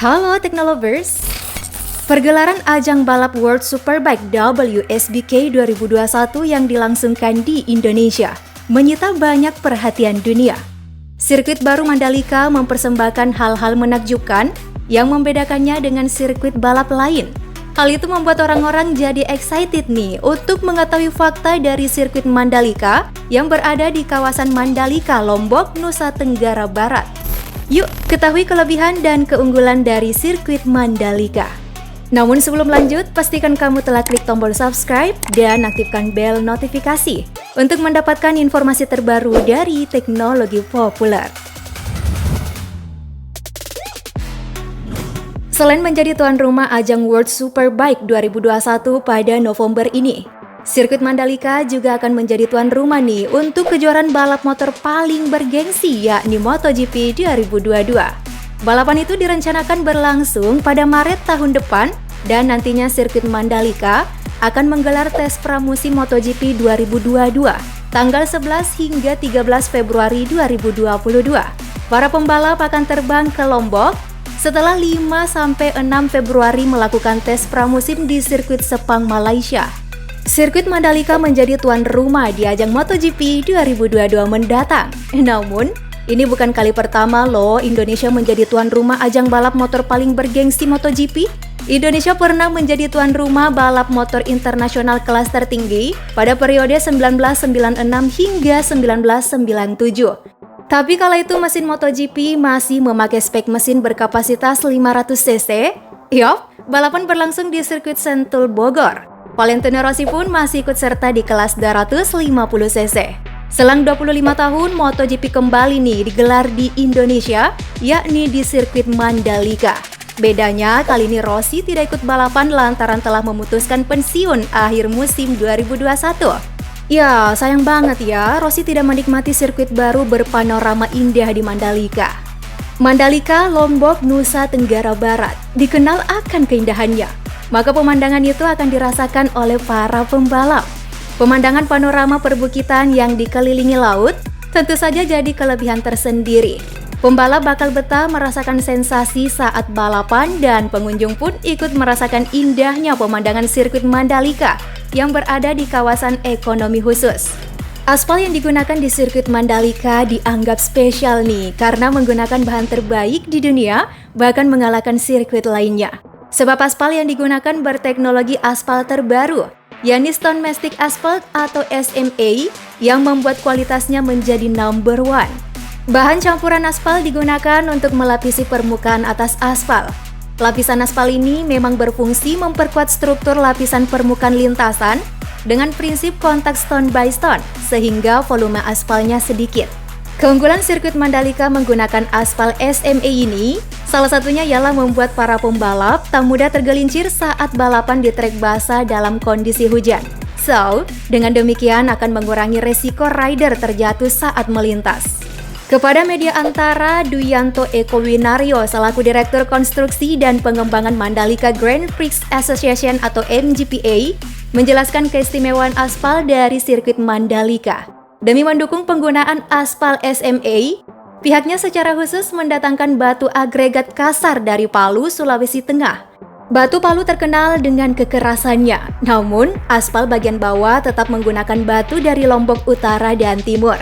Halo Teknolovers, pergelaran ajang balap World Superbike WSBK 2021 yang dilangsungkan di Indonesia menyita banyak perhatian dunia. Sirkuit baru Mandalika mempersembahkan hal-hal menakjubkan yang membedakannya dengan sirkuit balap lain. Hal itu membuat orang-orang jadi excited nih untuk mengetahui fakta dari sirkuit Mandalika yang berada di kawasan Mandalika, Lombok, Nusa Tenggara Barat. Yuk, ketahui kelebihan dan keunggulan dari sirkuit Mandalika. Namun sebelum lanjut, pastikan kamu telah klik tombol subscribe dan aktifkan bel notifikasi untuk mendapatkan informasi terbaru dari teknologi populer. Selain menjadi tuan rumah ajang World Superbike 2021 pada November ini, sirkuit Mandalika juga akan menjadi tuan rumah nih untuk kejuaraan balap motor paling bergengsi yakni MotoGP 2022. Balapan itu direncanakan berlangsung pada Maret tahun depan dan nantinya sirkuit Mandalika akan menggelar tes pramusim MotoGP 2022 tanggal 11 hingga 13 Februari 2022. Para pembalap akan terbang ke Lombok setelah 5-6 Februari melakukan tes pramusim di sirkuit Sepang, Malaysia. Sirkuit Mandalika menjadi tuan rumah di ajang MotoGP 2022 mendatang. Namun, ini bukan kali pertama loh Indonesia menjadi tuan rumah ajang balap motor paling bergengsi MotoGP. Indonesia pernah menjadi tuan rumah balap motor internasional kelas tertinggi pada periode 1996 hingga 1997. Tapi kala itu mesin MotoGP masih memakai spek mesin berkapasitas 500 cc. Yup, balapan berlangsung di sirkuit Sentul, Bogor. Valentino Rossi pun masih ikut serta di kelas 250 cc. Selang 25 tahun, MotoGP kembali nih digelar di Indonesia, yakni di sirkuit Mandalika. Bedanya, kali ini Rossi tidak ikut balapan lantaran telah memutuskan pensiun akhir musim 2021. Ya, sayang banget ya, Rossi tidak menikmati sirkuit baru berpanorama indah di Mandalika. Mandalika, Lombok, Nusa Tenggara Barat, dikenal akan keindahannya. Maka pemandangan itu akan dirasakan oleh para pembalap. Pemandangan panorama perbukitan yang dikelilingi laut tentu saja jadi kelebihan tersendiri. Pembalap bakal betah merasakan sensasi saat balapan dan pengunjung pun ikut merasakan indahnya pemandangan sirkuit Mandalika yang berada di kawasan ekonomi khusus. Aspal yang digunakan di sirkuit Mandalika dianggap spesial nih karena menggunakan bahan terbaik di dunia, bahkan mengalahkan sirkuit lainnya. Sebab aspal yang digunakan berteknologi aspal terbaru, yakni Stone Mastic Asphalt atau SMA, yang membuat kualitasnya menjadi number one. Bahan campuran aspal digunakan untuk melapisi permukaan atas aspal. Lapisan aspal ini memang berfungsi memperkuat struktur lapisan permukaan lintasan dengan prinsip kontak stone by stone, sehingga volume aspalnya sedikit. Keunggulan sirkuit Mandalika menggunakan aspal SMA ini, salah satunya ialah membuat para pembalap tak mudah tergelincir saat balapan di trek basah dalam kondisi hujan. So, dengan demikian akan mengurangi resiko rider terjatuh saat melintas. Kepada media Antara, Duyanto Eko Winario selaku Direktur Konstruksi dan Pengembangan Mandalika Grand Prix Association atau MGPA menjelaskan keistimewaan aspal dari sirkuit Mandalika. Demi mendukung penggunaan aspal SMA, pihaknya secara khusus mendatangkan batu agregat kasar dari Palu, Sulawesi Tengah. Batu Palu terkenal dengan kekerasannya, namun aspal bagian bawah tetap menggunakan batu dari Lombok Utara dan Timur.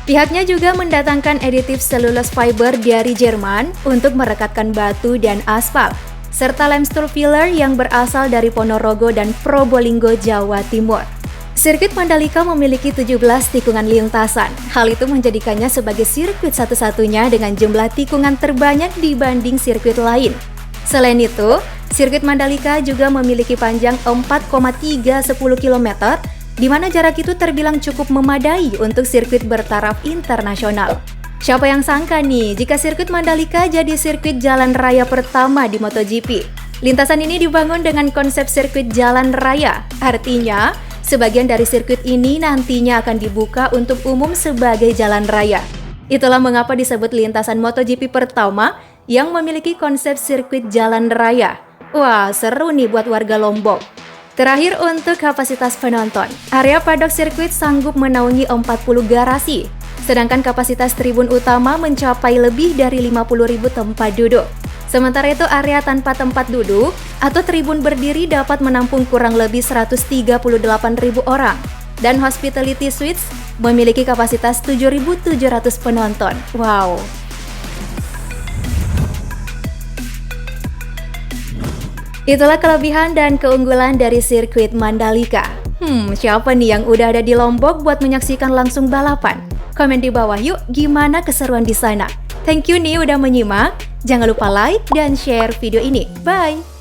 Pihaknya juga mendatangkan aditif cellulose fiber dari Jerman untuk merekatkan batu dan aspal, serta limestone filler yang berasal dari Ponorogo dan Probolinggo, Jawa Timur. Sirkuit Mandalika memiliki 17 tikungan lintasan. Hal itu menjadikannya sebagai sirkuit satu-satunya dengan jumlah tikungan terbanyak dibanding sirkuit lain. Selain itu, sirkuit Mandalika juga memiliki panjang 4,310 km, di mana jarak itu terbilang cukup memadai untuk sirkuit bertaraf internasional. Siapa yang sangka nih jika sirkuit Mandalika jadi sirkuit jalan raya pertama di MotoGP? Lintasan ini dibangun dengan konsep sirkuit jalan raya, artinya sebagian dari sirkuit ini nantinya akan dibuka untuk umum sebagai jalan raya. Itulah mengapa disebut lintasan MotoGP pertama yang memiliki konsep sirkuit jalan raya. Wah, seru nih buat warga Lombok. Terakhir untuk kapasitas penonton, area paddock sirkuit sanggup menaungi 40 garasi, sedangkan kapasitas tribun utama mencapai lebih dari 50.000 tempat duduk. Sementara itu area tanpa tempat duduk atau tribun berdiri dapat menampung kurang lebih 138.000 orang. Dan Hospitality Suites memiliki kapasitas 7.700 penonton. Wow! Itulah kelebihan dan keunggulan dari sirkuit Mandalika. Siapa nih yang udah ada di Lombok buat menyaksikan langsung balapan? Komen di bawah yuk, gimana keseruan di sana? Thank you nih udah menyimak. Jangan lupa like dan share video ini. Bye!